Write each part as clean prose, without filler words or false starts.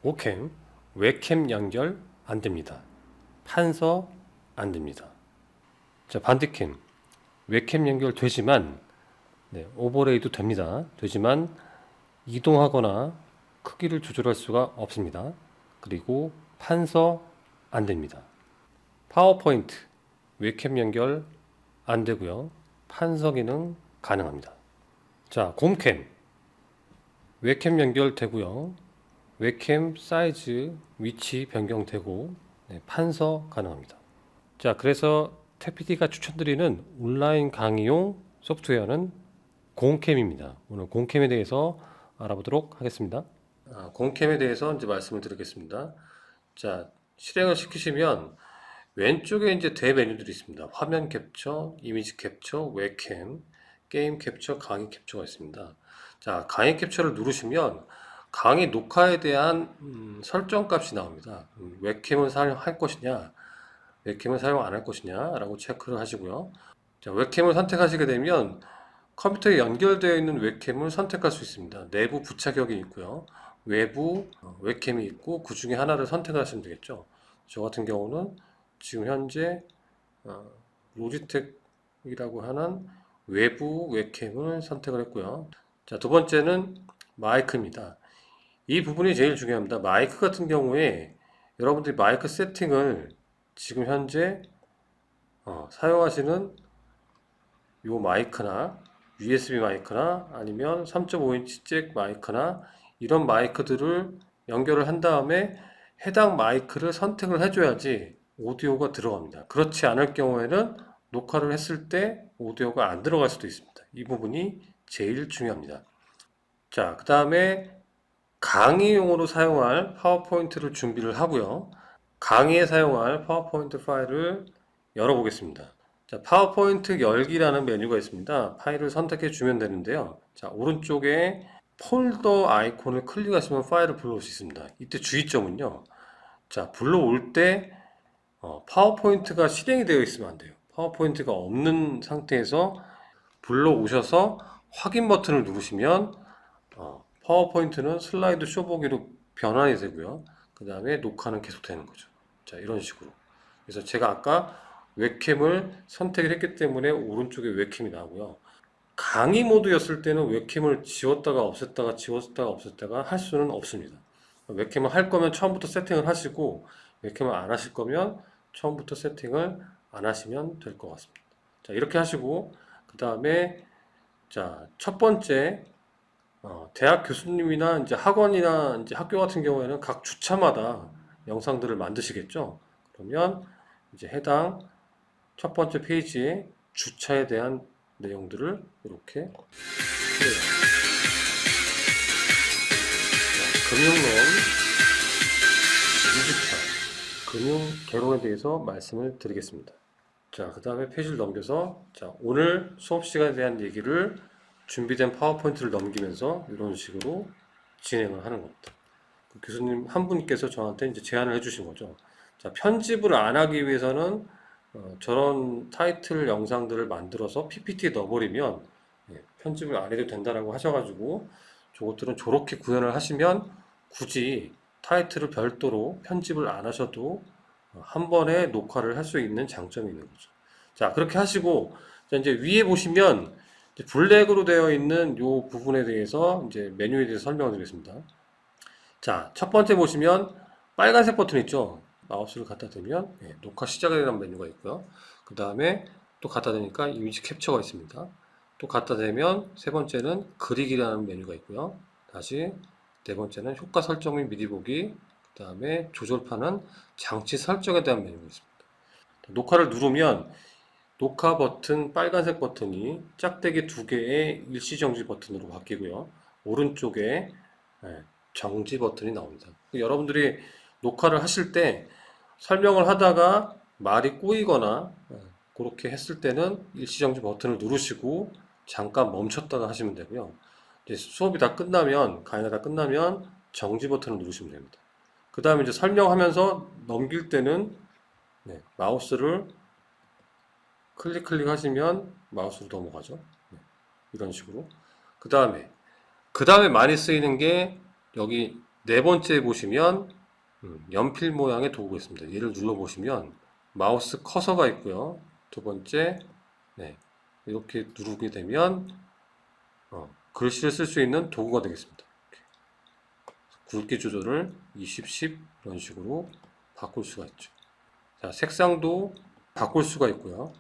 오캠, 웹캠 연결 안 됩니다. 판서 안 됩니다. 자, 반대캠, 웹캠 연결 되지만, 오버레이도 됩니다. 되지만 이동하거나 크기를 조절할 수가 없습니다. 그리고 판서 안 됩니다. 파워포인트, 웹캠 연결 안 되고요. 판서 기능 가능합니다. 자, 곰캠, 웹캠 연결되고요. 웹캠 사이즈, 위치 변경되고 판서 가능합니다. 자, 그래서 태피디가 추천드리는 온라인 강의용 소프트웨어는 공캠입니다. 오늘 공캠에 대해서 알아보도록 하겠습니다. 공캠에 대해서 이제 말씀을 드리겠습니다. 자, 실행을 시키시면 왼쪽에 이제 대메뉴들이 있습니다. 화면 캡처, 이미지 캡처, 웹캠, 게임 캡처, 강의 캡처가 있습니다. 자, 강의 캡처를 누르시면 강의 녹화에 대한 설정 값이 나옵니다. 웹캠을 사용할 것이냐, 웹캠을 사용 안 할 것이냐 라고 체크를 하시고요. 자, 웹캠을 선택하시게 되면 컴퓨터에 연결되어 있는 웹캠을 선택할 수 있습니다. 내부 부착역이 있고요. 외부 웹캠이 있고 그 중에 하나를 선택하시면 되겠죠. 저 같은 경우는 지금 현재 로지텍이라고 하는 외부 웹캠을 선택을 했고요. 자, 두 번째는 마이크입니다. 이 부분이 제일 중요합니다. 마이크 같은 경우에 여러분들이 마이크 세팅을 지금 현재 사용하시는 요 마이크나 USB 마이크나 아니면 3.5인치 잭 마이크나 이런 마이크들을 연결을 한 다음에 해당 마이크를 선택을 해줘야지 오디오가 들어갑니다. 그렇지 않을 경우에는 녹화를 했을 때 오디오가 안 들어갈 수도 있습니다. 이 부분이 제일 중요합니다. 자, 그 다음에 강의용으로 사용할 파워포인트를 준비를 하고요. 강의에 사용할 파워포인트 파일을 열어보겠습니다. 자, 파워포인트 열기라는 메뉴가 있습니다. 파일을 선택해 주면 되는데요. 자, 오른쪽에 폴더 아이콘을 클릭하시면 파일을 불러올 수 있습니다. 이때 주의점은요. 자, 불러올 때 파워포인트가 실행이 되어 있으면 안 돼요. 파워포인트가 없는 상태에서 불러오셔서 확인 버튼을 누르시면 파워포인트는 슬라이드 쇼보기로 변환이 되고요. 그 다음에 녹화는 계속 되는 거죠. 자, 이런 식으로. 그래서 제가 아까 웹캠을 선택을 했기 때문에 오른쪽에 웹캠이 나오고요. 강의 모드였을 때는 웹캠을 지웠다가 없앴다가 지웠다가 없앴다가 할 수는 없습니다. 웹캠을 할 거면 처음부터 세팅을 하시고 웹캠을 안 하실 거면 처음부터 세팅을 안 하시면 될 것 같습니다. 자, 이렇게 하시고 그 다음에 자, 첫 번째 대학 교수님이나 이제 학원이나 이제 학교 같은 경우에는 각 주차마다 영상들을 만드시겠죠. 그러면 이제 해당 첫 번째 페이지에 주차에 대한 내용들을 이렇게 표해요. 금융론, 유주차, 금융 개론에 대해서 말씀을 드리겠습니다. 자, 그 다음에 페이지를 넘겨서 자, 오늘 수업 시간에 대한 얘기를 준비된 파워포인트를 넘기면서 이런 식으로 진행을 하는 겁니다. 그 교수님 한 분께서 저한테 이제 제안을 해주신 거죠. 자, 편집을 안 하기 위해서는 저런 타이틀 영상들을 만들어서 PPT에 넣어버리면 편집을 안 해도 된다라고 하셔가지고 저것들은 저렇게 구현을 하시면 굳이 타이틀을 별도로 편집을 안 하셔도 한 번에 녹화를 할 수 있는 장점이 있는 거죠. 자, 그렇게 하시고 자, 이제 위에 보시면 이제 블랙으로 되어 있는 요 부분에 대해서 이제 메뉴에 대해서 설명을 드리겠습니다. 자, 첫 번째 보시면 빨간색 버튼 있죠? 마우스를 갖다 대면 녹화 시작에 대한 메뉴가 있고요. 그 다음에 또 갖다 대니까 이미지 캡처가 있습니다. 또 갖다 대면 세 번째는 그리기라는 메뉴가 있고요. 다시 네 번째는 효과 설정 및 미리 보기, 그 다음에 조절판은 장치 설정에 대한 메뉴가 있습니다. 녹화를 누르면 녹화 버튼 빨간색 버튼이 짝대기 두 개의 일시정지 버튼으로 바뀌고요. 오른쪽에 정지 버튼이 나옵니다. 여러분들이 녹화를 하실 때 설명을 하다가 말이 꼬이거나 그렇게 했을 때는 일시정지 버튼을 누르시고 잠깐 멈췄다가 하시면 되고요. 이제 수업이 다 끝나면, 강의가 다 끝나면 정지 버튼을 누르시면 됩니다. 그 다음에 이제 설명하면서 넘길 때는 마우스를 클릭 하시면 마우스로 넘어가죠. 이런 식으로. 그 다음에 많이 쓰이는 게 여기 네 번째 보시면 연필 모양의 도구가 있습니다. 얘를 눌러보시면 마우스 커서가 있고요. 두 번째, 네, 이렇게 누르게 되면 글씨를 쓸 수 있는 도구가 되겠습니다. 굵기 조절을 20, 10 이런 식으로 바꿀 수가 있죠. 자, 색상도 바꿀 수가 있고요.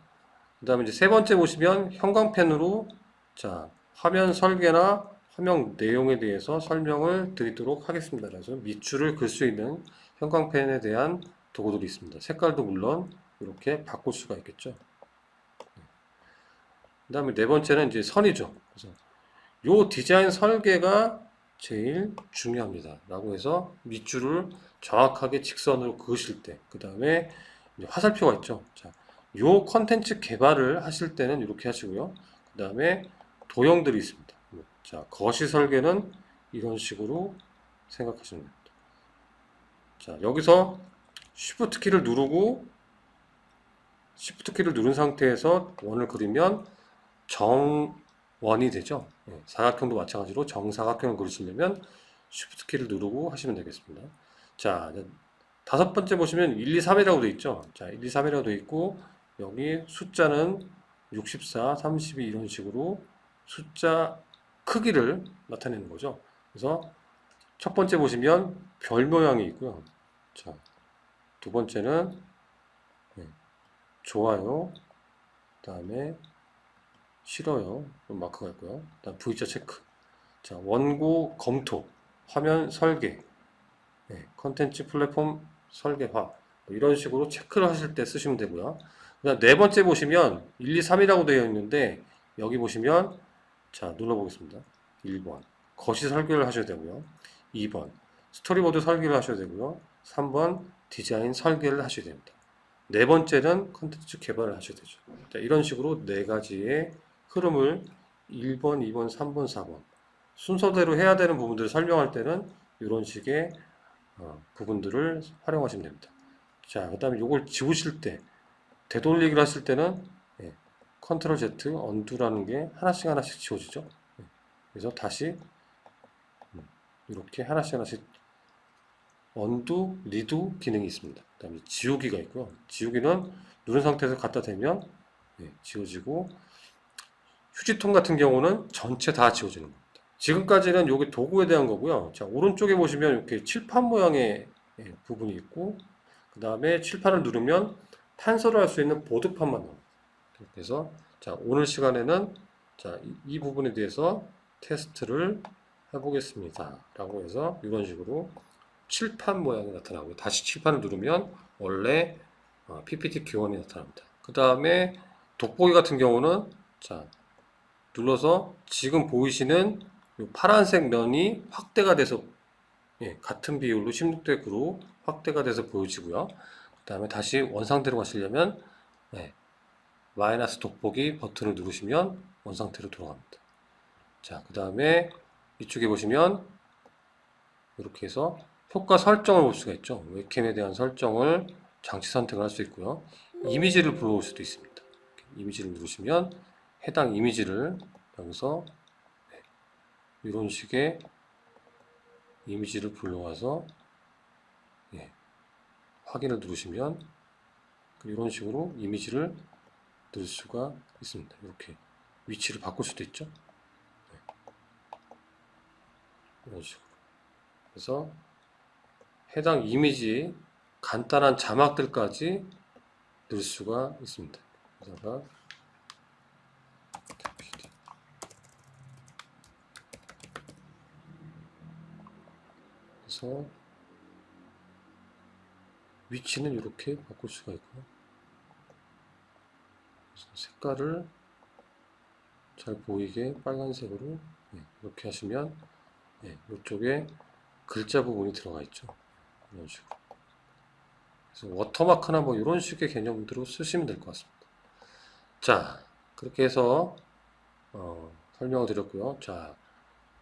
그 다음에 이제 세 번째 보시면 형광펜으로 자, 화면 설계나 화면 내용에 대해서 설명을 드리도록 하겠습니다. 그래서 밑줄을 긋을 수 있는 형광펜에 대한 도구들이 있습니다. 색깔도 물론 이렇게 바꿀 수가 있겠죠. 그 다음에 네 번째는 이제 선이죠. 그래서 요 디자인 설계가 제일 중요합니다. 라고 해서 밑줄을 정확하게 직선으로 그으실 때, 그 다음에 화살표가 있죠. 자, 요 컨텐츠 개발을 하실 때는 이렇게 하시고요. 그 다음에 도형들이 있습니다. 자, 거시 설계는 이런 식으로 생각하시면 됩니다. 자, 여기서 Shift 키를 누르고 Shift 키를 누른 상태에서 원을 그리면 정원이 되죠. 사각형도 마찬가지로 정사각형을 그리시려면 Shift 키를 누르고 하시면 되겠습니다. 자, 다섯 번째 보시면 1, 2, 3이라고 되어 있죠. 자, 1, 2, 3이라고 되어 있고 여기 숫자는 64, 32 이런 식으로 숫자 크기를 나타내는 거죠. 그래서 첫 번째 보시면 별 모양이 있고요. 자, 두 번째는 좋아요. 그 다음에 싫어요. 마크가 있고요. 다음 V자 체크. 자, 원고 검토, 화면 설계, 컨텐츠 플랫폼 설계화 뭐 이런 식으로 체크를 하실 때 쓰시면 되고요. 그다음 네 번째 보시면 1, 2, 3이라고 되어 있는데 여기 보시면 자 눌러보겠습니다. 1번 거시 설계를 하셔야 되고요. 2번 스토리보드 설계를 하셔야 되고요. 3번 디자인 설계를 하셔야 됩니다. 네 번째는 컨텐츠 개발을 하셔야 되죠. 자, 이런 식으로 네 가지의 흐름을 1번, 2번, 3번, 4번 순서대로 해야 되는 부분들을 설명할 때는 이런 식의 부분들을 활용하시면 됩니다. 자, 그 다음에 이걸 지우실 때, 되돌리기를 하실 때는 컨트롤 Z, 언두라는 게 하나씩 하나씩 지워지죠. 그래서 다시 이렇게 하나씩 하나씩 언두, 리두 기능이 있습니다. 그 다음에 지우기가 있고요. 지우기는 누른 상태에서 갖다 대면 지워지고 휴지통 같은 경우는 전체 다 지워지는 겁니다. 지금까지는 여기 도구에 대한 거고요. 자, 오른쪽에 보시면 이렇게 칠판 모양의 부분이 있고 그 다음에 칠판을 누르면 탄서를 할 수 있는 보드판만 나옵니다. 그래서 자, 오늘 시간에는 자, 이 부분에 대해서 테스트를 해보겠습니다. 라고 해서 이런 식으로 칠판 모양이 나타나고요. 다시 칠판을 누르면 원래 PPT 기원이 나타납니다. 그 다음에 돋보기 같은 경우는 자, 눌러서 지금 보이시는 이 파란색 면이 확대가 돼서 같은 비율로 16대 9로 확대가 돼서 보여지고요. 그 다음에 다시 원상태로 가시려면 마이너스 돋보기 버튼을 누르시면 원상태로 돌아갑니다. 자, 그 다음에 이쪽에 보시면 이렇게 해서 효과 설정을 볼 수가 있죠. 웹캠에 대한 설정을 장치 선택을 할 수 있고요. 이미지를 불러올 수도 있습니다. 이미지를 누르시면 해당 이미지를 여기서 이런 식의 이미지를 불러와서 확인을 누르시면 이런 식으로 이미지를 넣을 수가 있습니다. 이렇게 위치를 바꿀 수도 있죠. 이런 식으로. 그래서 해당 이미지 간단한 자막들까지 넣을 수가 있습니다. 그래서 그래서 위치는 이렇게 바꿀 수가 있고요. 색깔을 잘 보이게 빨간색으로 이렇게 하시면 이쪽에 글자 부분이 들어가 있죠. 이런 식으로. 그래서 워터마크나 뭐 이런 식의 개념으로 쓰시면 될 것 같습니다. 자, 그렇게 해서 설명을 드렸고요. 자,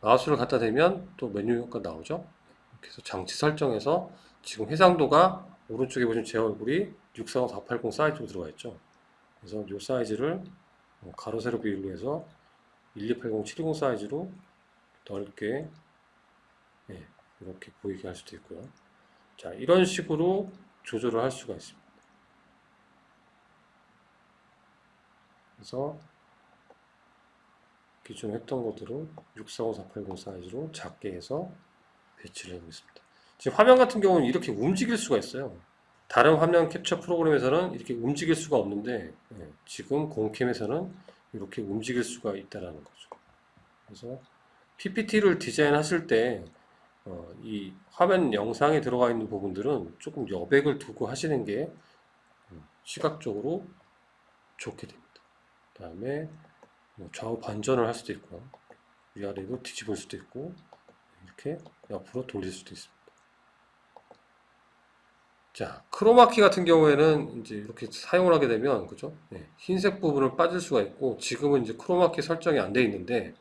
마우스를 갖다 대면 또 메뉴가 나오죠. 이렇게 해서 장치 설정에서 지금 해상도가 오른쪽에 보시면 제 얼굴이 645480 사이즈로 들어가 있죠. 그래서 이 사이즈를 가로 세로 비율로 해서 1280 720 사이즈로 넓게 이렇게 보이게 할 수도 있고요. 자, 이런 식으로 조절을 할 수가 있습니다. 그래서 기존에 했던 것대로 645480 사이즈로 작게 해서 배치를 해보겠습니다. 지금 화면 같은 경우는 이렇게 움직일 수가 있어요. 다른 화면 캡처 프로그램에서는 이렇게 움직일 수가 없는데 지금 공캠에서는 이렇게 움직일 수가 있다는 거죠. 그래서 PPT를 디자인하실 때 이 화면 영상에 들어가 있는 부분들은 조금 여백을 두고 하시는 게 시각적으로 좋게 됩니다. 그 다음에 좌우 반전을 할 수도 있고요. 위아래로 뒤집을 수도 있고 이렇게 옆으로 돌릴 수도 있습니다. 자, 크로마키 같은 경우에는 이제 이렇게 사용을 하게 되면, 그죠? 네, 흰색 부분을 빠질 수가 있고, 지금은 이제 크로마키 설정이 안 돼 있는데,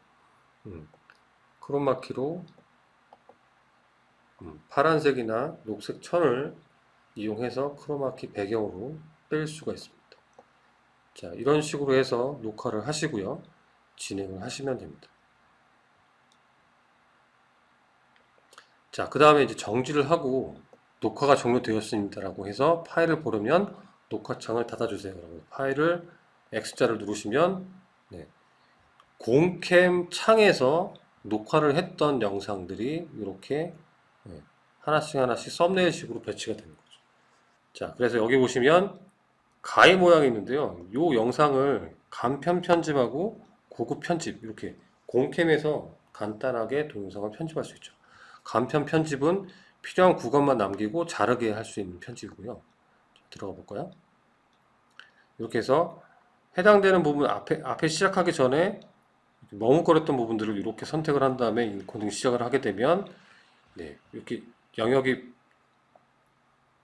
크로마키로 파란색이나 녹색 천을 이용해서 크로마키 배경으로 뺄 수가 있습니다. 자, 이런 식으로 해서 녹화를 하시고요. 진행을 하시면 됩니다. 자, 그 다음에 이제 정지를 하고, 녹화가 종료되었습니다라고 해서 파일을 고르면 녹화창을 닫아주세요. 파일을 X자를 누르시면 공캠 창에서 녹화를 했던 영상들이 이렇게 하나씩 하나씩 썸네일식으로 배치가 되는 거죠. 자, 그래서 여기 보시면 가위 모양이 있는데요. 이 영상을 간편 편집하고 고급 편집 이렇게 공캠에서 간단하게 동영상을 편집할 수 있죠. 간편 편집은 필요한 구간만 남기고 자르게 할 수 있는 편집이고요. 들어가 볼까요? 이렇게 해서 해당되는 부분 앞에 시작하기 전에 머뭇거렸던 부분들을 이렇게 선택을 한 다음에 인코딩 시작을 하게 되면 이렇게 영역이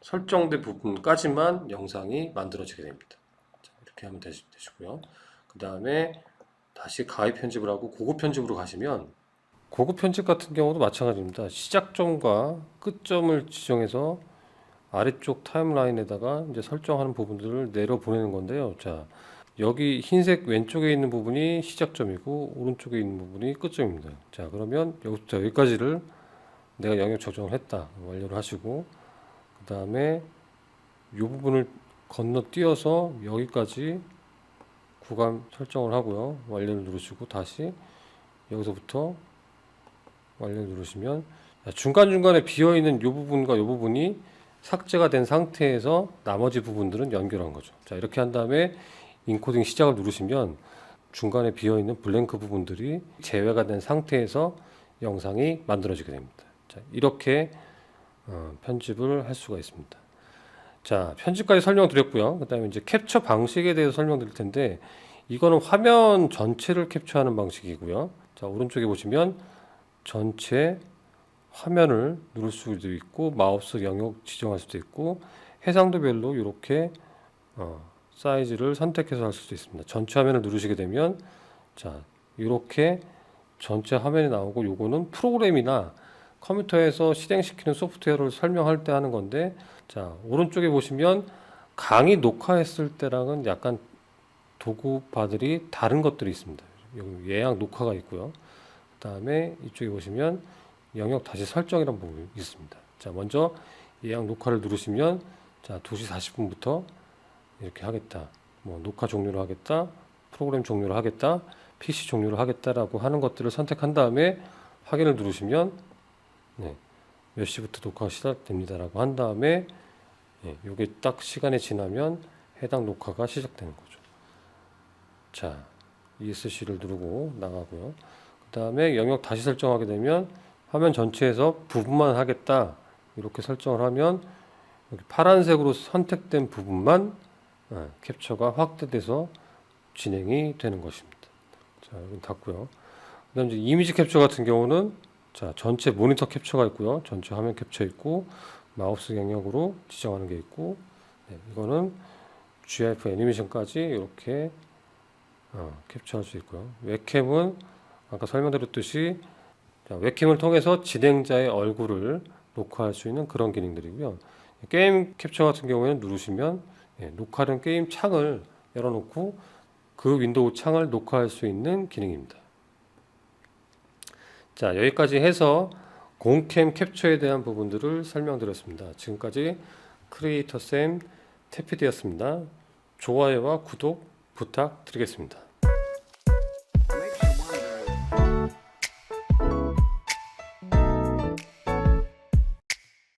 설정된 부분까지만 영상이 만들어지게 됩니다. 자, 이렇게 하면 되시고요. 그 다음에 다시 가위 편집을 하고 고급 편집으로 가시면 고급 편집 같은 경우도 마찬가지입니다. 시작점과 끝점을 지정해서 아래쪽 타임라인에다가 이제 설정하는 부분들을 내려 보내는 건데요. 자, 여기 흰색 왼쪽에 있는 부분이 시작점이고 오른쪽에 있는 부분이 끝점입니다. 자, 그러면 여기부터 여기까지를 내가 영역 조정을 했다. 완료를 하시고 그 다음에 이 부분을 건너뛰어서 여기까지 구간 설정을 하고요. 완료를 누르시고 다시 여기서부터 완료를 누르시면 중간중간에 비어있는 이 부분과 이 부분이 삭제가 된 상태에서 나머지 부분들은 연결한 거죠. 자, 이렇게 한 다음에 인코딩 시작을 누르시면 중간에 비어있는 블랭크 부분들이 제외가 된 상태에서 영상이 만들어지게 됩니다. 자, 이렇게 편집을 할 수가 있습니다. 자, 편집까지 설명드렸고요. 그 다음에 이제 캡처 방식에 대해서 설명드릴 텐데 이거는 화면 전체를 캡처하는 방식이고요. 자, 오른쪽에 보시면 전체 화면을 누를 수도 있고 마우스 영역 지정할 수도 있고 해상도별로 이렇게 사이즈를 선택해서 할 수도 있습니다. 전체 화면을 누르시게 되면 자, 이렇게 전체 화면이 나오고 요거는 프로그램이나 컴퓨터에서 실행시키는 소프트웨어를 설명할 때 하는 건데 자, 오른쪽에 보시면 강의 녹화했을 때랑은 약간 도구바들이 다른 것들이 있습니다. 여기 예약 녹화가 있고요. 그 다음에 이쪽에 보시면 영역 다시 설정이라는 부분이 있습니다. 자, 먼저 예약 녹화를 누르시면 자, 2시 40분부터 이렇게 하겠다. 뭐 녹화 종료를 하겠다. 프로그램 종료를 하겠다. PC 종료를 하겠다라고 하는 것들을 선택한 다음에 확인을 누르시면 몇 시부터 녹화가 시작됩니다라고 한 다음에 이게 딱 시간이 지나면 해당 녹화가 시작되는 거죠. 자, ESC를 누르고 나가고요. 그 다음에 영역 다시 설정하게 되면 화면 전체에서 부분만 하겠다 이렇게 설정을 하면 여기 파란색으로 선택된 부분만 캡처가 확대돼서 진행이 되는 것입니다. 자, 여기 닫고요. 그 다음 이제 이미지 캡처 같은 경우는 자, 전체 모니터 캡처가 있고요. 전체 화면 캡처 있고 마우스 영역으로 지정하는 게 있고 이거는 GIF 애니메이션까지 이렇게 캡처할 수 있고요. 웹캠은 아까 설명드렸듯이 자, 웹캠을 통해서 진행자의 얼굴을 녹화할 수 있는 그런 기능들이고요. 게임 캡처 같은 경우에는 누르시면 녹화된 게임 창을 열어놓고 그 윈도우 창을 녹화할 수 있는 기능입니다. 자, 여기까지 해서 공캠 캡처에 대한 부분들을 설명드렸습니다. 지금까지 크리에이터 쌤 태피디였습니다. 좋아요와 구독 부탁드리겠습니다.